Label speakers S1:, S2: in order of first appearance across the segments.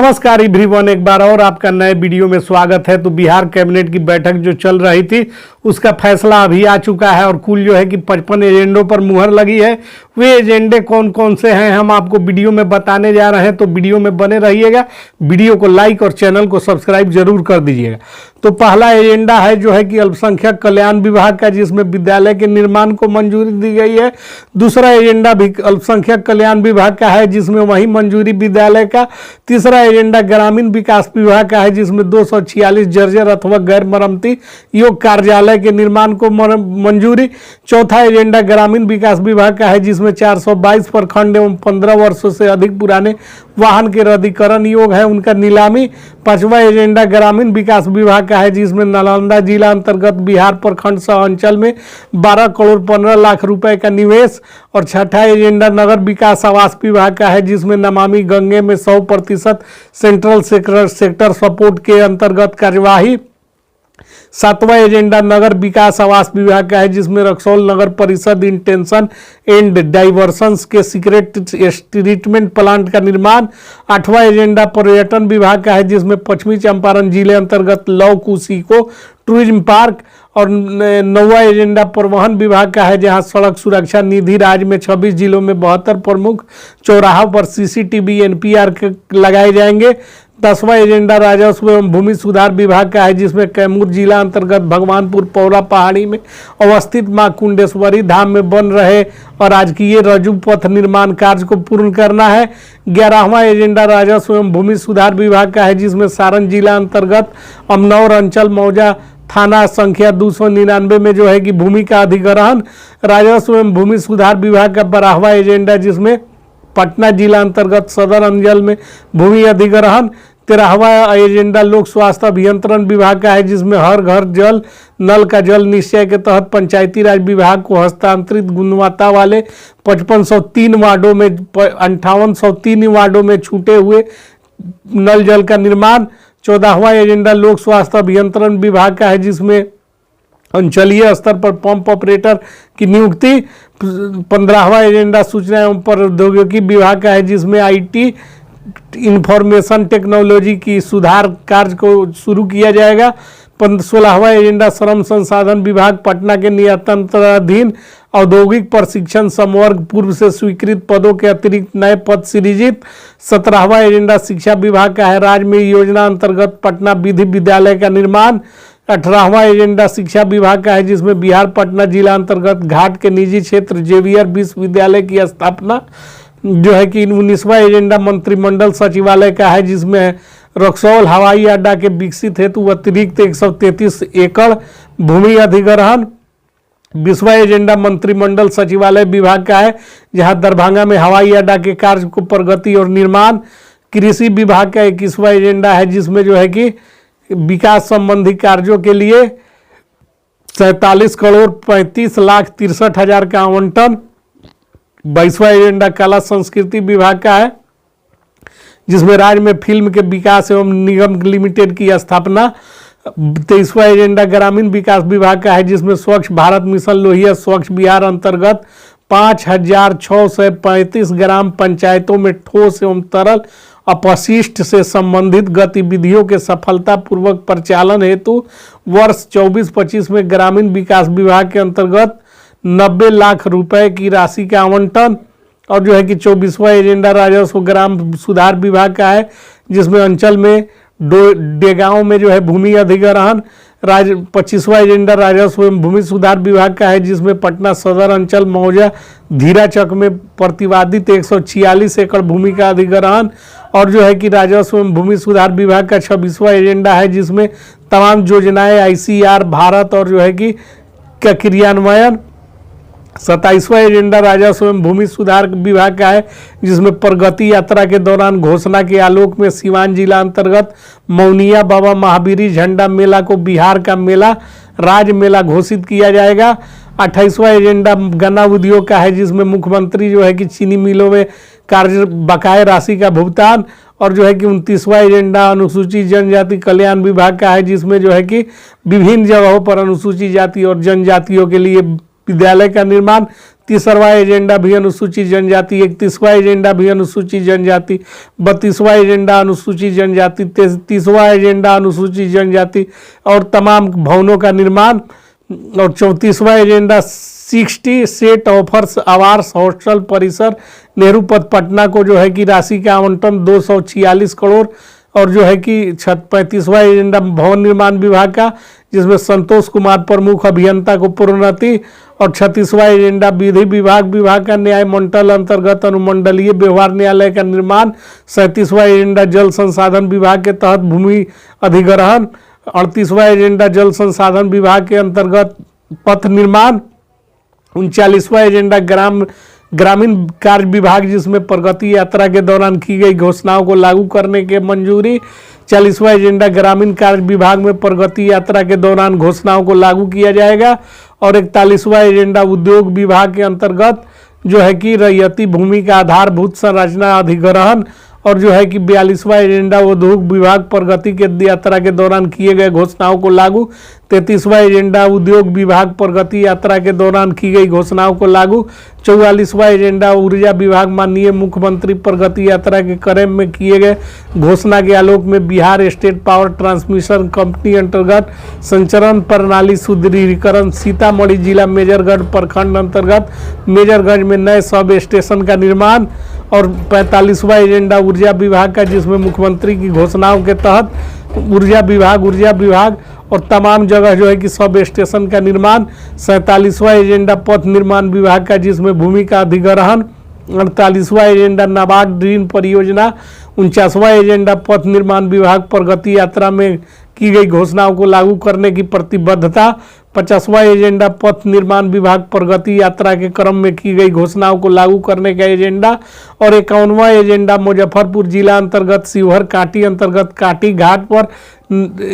S1: नमस्कार एवरीवन, एक बार और आपका नए वीडियो में स्वागत है। तो बिहार कैबिनेट की बैठक जो चल रही थी उसका फैसला अभी आ चुका है और कुल जो है कि 55 एजेंडों पर मुहर लगी है। वे एजेंडे कौन कौन से हैं हम आपको वीडियो में बताने जा रहे हैं, तो वीडियो में बने रहिएगा। वीडियो को लाइक और चैनल को सब्सक्राइब जरूर कर दीजिएगा। तो पहला एजेंडा है जो है कि अल्पसंख्यक कल्याण विभाग का, जिसमें विद्यालय के निर्माण को मंजूरी दी गई है। दूसरा एजेंडा भी अल्पसंख्यक कल्याण विभाग का है, जिसमें वही मंजूरी विद्यालय का। तीसरा एजेंडा ग्रामीण विकास विभाग का है, जिसमें 246 जर्जर अथवा गैर मरम्मती योग कार्यालय के निर्माण को मंजूरी। चौथा एजेंडा ग्रामीण विकास विभाग का है, जिसमें 422 प्रखंड एवं 15 वर्षों से अधिक पुराने वाहन के रद्दीकरण योग है, उनका नीलामी। पांचवा एजेंडा ग्रामीण विकास विभाग का है, जिसमें नालंदा जिला अंतर्गत बिहार प्रखंड सह अंचल में 12 करोड़ 15 लाख रुपए का निवेश। और छठा एजेंडा नगर विकास आवास विभाग का है, जिसमें नमामि गंगे में 100% सेंट्रल सेक्टर सपोर्ट के अंतर्गत कार्यवाही। सातवां एजेंडा नगर विकास आवास विभाग का है, जिसमें रक्सौल नगर परिषद इंटेंशन एंड डाइवर्सन्स के सीक्रेट ट्रीटमेंट प्लांट का निर्माण। आठवां एजेंडा पर्यटन विभाग का है, जिसमें पश्चिमी चंपारण जिले अंतर्गत लव कुशी को टूरिज्म पार्क। और नौवां एजेंडा परिवहन विभाग का है, जहां सड़क सुरक्षा निधि राज्य में 26 जिलों में 72 प्रमुख चौराहों पर CCTV NPR लगाए जाएंगे। 10वां एजेंडा राजस्व एवं भूमि सुधार विभाग का है, जिसमें कैमूर जिला अंतर्गत भगवानपुर पौरा पहाड़ी में अवस्थित मां कुंडेश्वरी धाम में बन रहे और राजकीय रज्जु पथ निर्माण कार्य को पूर्ण करना है। 11वां एजेंडा राजस्व एवं भूमि सुधार विभाग का है, जिसमें सारण जिला अंतर्गत अमनौर अंचल मौजा थाना संख्या 299 में जो है कि भूमि का अधिग्रहण। राजस्व एवं भूमि सुधार विभाग का 12वां एजेंडा, जिसमें पटना जिला अंतर्गत सदर अंचल में भूमि अधिग्रहण। 13वां एजेंडा लोक स्वास्थ्य अभियंत्रण विभाग का है, जिसमें हर घर जल नल का जल निश्चय के तहत पंचायती राज विभाग को हस्तांतरित गुणवत्ता वाले 5503 वार्डों में 5803 वार्डों में छूटे हुए नल जल का निर्माण। 14वां एजेंडा लोक स्वास्थ्य अभियंत्रण विभाग का है, जिसमें अंचलीय स्तर पर पंप ऑपरेटर की नियुक्ति। 15वां एजेंडा सूचना एवं प्रौद्योगिकी विभाग का है, जिसमें IT इंफॉर्मेशन टेक्नोलॉजी की सुधार कार्य को शुरू किया जाएगा। 16वां एजेंडा श्रम संसाधन विभाग पटना के नियंत्रणाधीन औद्योगिक प्रशिक्षण संवर्ग पूर्व से स्वीकृत पदों के अतिरिक्त नए पद सृजित। 17वां एजेंडा शिक्षा विभाग का है, राज्य में योजना अंतर्गत पटना विधि विद्यालय का निर्माण। 18वां एजेंडा शिक्षा विभाग का है, जिसमें बिहार पटना जिला अंतर्गत घाट के निजी क्षेत्र जेवियर विश्वविद्यालय की स्थापना जो है कि। 19वां एजेंडा मंत्रिमंडल सचिवालय का है, जिसमें रक्सौल हवाई अड्डा के विकसित हेतु अतिरिक्त 133 एकड़ भूमि अधिग्रहण। 20वां एजेंडा मंत्रिमंडल सचिवालय विभाग का है, जहां दरभंगा में हवाई अड्डा के कार्य को प्रगति और निर्माण। कृषि विभाग का 21वां एजेंडा है, जिसमें जो है कि विकास संबंधी कार्यों के लिए 47 करोड़ 35 लाख 63 हजार का आवंटन। 22वां एजेंडा कला संस्कृति विभाग का है, जिसमें राज्य में फिल्म के विकास एवं निगम लिमिटेड की स्थापना। 23वां एजेंडा ग्रामीण विकास विभाग का है, जिसमें स्वच्छ भारत मिशन लोहिया स्वच्छ बिहार अंतर्गत 5635 ग्राम पंचायतों में ठोस एवं तरल अपशिष्ट से संबंधित गतिविधियों के सफलतापूर्वक परिचालन हेतु वर्ष 24-25 में ग्रामीण विकास विभाग के अंतर्गत 90 लाख रुपए की राशि का आवंटन। और जो है कि 24वां एजेंडा राजस्व ग्राम सुधार विभाग का है, जिसमें अंचल में डेगांव में जो है भूमि अधिग्रहण। 25वां एजेंडा राजस्व एवं भूमि सुधार विभाग का है, जिसमें पटना सदर अंचल मौजा धीराचक में प्रतिवादित 146 एकड़ भूमि का अधिग्रहण। और जो है कि राजस्व एवं भूमि सुधार विभाग का 26वां एजेंडा है, जिसमें तमाम योजनाएं ICR भारत और जो है कि का क्रियान्वयन। 27वां एजेंडा राजस्व एवं भूमि सुधार विभाग का है, जिसमें प्रगति यात्रा के दौरान घोषणा के आलोक में सीवान जिला अंतर्गत मौनिया बाबा महावीरी झंडा मेला को बिहार का मेला राज्य मेला घोषित किया जाएगा। 28वां एजेंडा गन्ना उद्योग का है, जिसमें मुख्यमंत्री जो है कि चीनी मिलों में कार्य बकाये राशि का भुगतान। और जो है कि 29वां एजेंडा अनुसूचित जनजाति कल्याण विभाग का है, जिसमें जो है कि विभिन्न जगहों पर अनुसूचित जाति और जनजातियों के लिए विद्यालय का निर्माण। 30वां एजेंडा भी अनुसूचित जनजाति, 31वां एजेंडा भी अनुसूचित जनजाति, 32वां एजेंडा अनुसूचित जनजाति, 33वां एजेंडा अनुसूचित जनजाति और तमाम भवनों का निर्माण। और 34वां एजेंडा 60 सेट ऑफर्स आवास हॉस्टल परिसर नेहरू पथ पटना को जो है कि राशि का आवंटन 246 करोड़। और जो है कि 35वां एजेंडा भवन निर्माण विभाग का, जिसमें संतोष कुमार प्रमुख अभियंता को प्रोन्नति। और 36वां एजेंडा विधि विभाग का न्याय मंडल अंतर्गत अनुमंडलीय व्यवहार न्यायालय का निर्माण। 37वां एजेंडा जल संसाधन विभाग के तहत भूमि अधिग्रहण। 38वां एजेंडा जल संसाधन विभाग के अंतर्गत पथ निर्माण। 39वां एजेंडा ग्रामीण कार्य विभाग, जिसमें प्रगति यात्रा के दौरान की गई घोषणाओं को लागू करने के मंजूरी। 40वां एजेंडा ग्रामीण कार्य विभाग में प्रगति यात्रा के दौरान घोषणाओं को लागू किया जाएगा। और 41वां एजेंडा उद्योग विभाग के अंतर्गत जो है कि रैयती भूमि का आधारभूत संरचना अधिग्रहण। और जो है कि 42वां एजेंडा उद्योग विभाग प्रगति के यात्रा के दौरान किए गए घोषणाओं को लागू। 33वां एजेंडा उद्योग विभाग प्रगति यात्रा के दौरान की गई घोषणाओं को लागू। 44वां एजेंडा ऊर्जा विभाग माननीय मुख्यमंत्री प्रगति यात्रा के क्रम में किए गए घोषणा के आलोक में Bihar state power transmission company अंतर्गत संचरण प्रणाली सुदृढ़ीकरण। सीतामढ़ी जिला मेजरगढ़ प्रखंड अंतर्गत मेजरगंज में नए सब स्टेशन का निर्माण। और 45वां एजेंडा ऊर्जा विभाग का, जिसमें मुख्यमंत्री की घोषणाओं के तहत ऊर्जा विभाग और तमाम जगह जो है कि सब स्टेशन का निर्माण। 47वां एजेंडा पथ निर्माण विभाग का, जिसमें भूमि का अधिग्रहण। 48वां एजेंडा नाबार्ड ऋण परियोजना। 49वां एजेंडा पथ निर्माण विभाग प्रगति यात्रा में की गई घोषणाओं को लागू करने की प्रतिबद्धता। 50वां एजेंडा पथ निर्माण विभाग प्रगति यात्रा के क्रम में की गई घोषणाओं को लागू करने का एजेंडा। और 51वां एजेंडा मुजफ्फरपुर जिला अंतर्गत शिवहर कांटी अंतर्गत कांटी घाट पर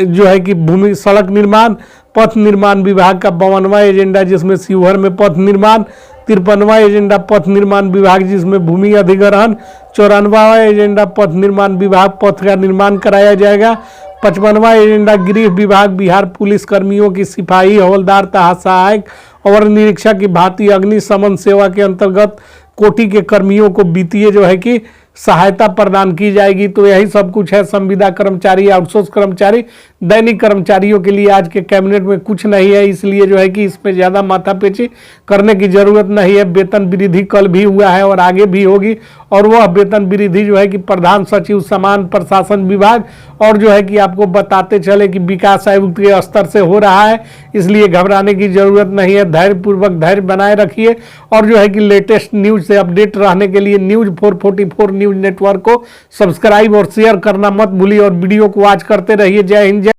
S1: जो है कि भूमि सड़क निर्माण। पथ निर्माण विभाग का 52वां एजेंडा, जिसमें शिवहर में पथ निर्माण। 53वां एजेंडा पथ निर्माण विभाग, जिसमें भूमि अधिग्रहण। 54वां एजेंडा पथ निर्माण विभाग पथ का निर्माण कराया जाएगा। 55वां एजेंडा गृह विभाग बिहार पुलिस कर्मियों की सिपाही हवलदार तथा सहायक और निरीक्षक की भांति अग्निशमन सेवा के अंतर्गत कोटि के कर्मियों को वित्तीय जो है कि सहायता प्रदान की जाएगी। तो यही सब कुछ है संविदा कर्मचारी, आउटसोर्स कर्मचारी, दैनिक कर्मचारियों के लिए आज के कैबिनेट में कुछ नहीं है, इसलिए जो है कि इसमें ज़्यादा माथापेची करने की जरूरत नहीं है। वेतन वृद्धि कल भी हुआ है और आगे भी होगी। और वह वेतन वृद्धि जो है कि प्रधान सचिव समान प्रशासन विभाग और जो है कि आपको बताते चले कि विकास आयुक्त के स्तर से हो रहा है, इसलिए घबराने की जरूरत नहीं है। धैर्यपूर्वक धैर्य बनाए रखिए और जो है कि लेटेस्ट न्यूज से अपडेट रहने के लिए न्यूज 444 न्यूज नेटवर्क को सब्सक्राइब और शेयर करना मत भूलिए और वीडियो को वॉच करते रहिए। जय हिंद।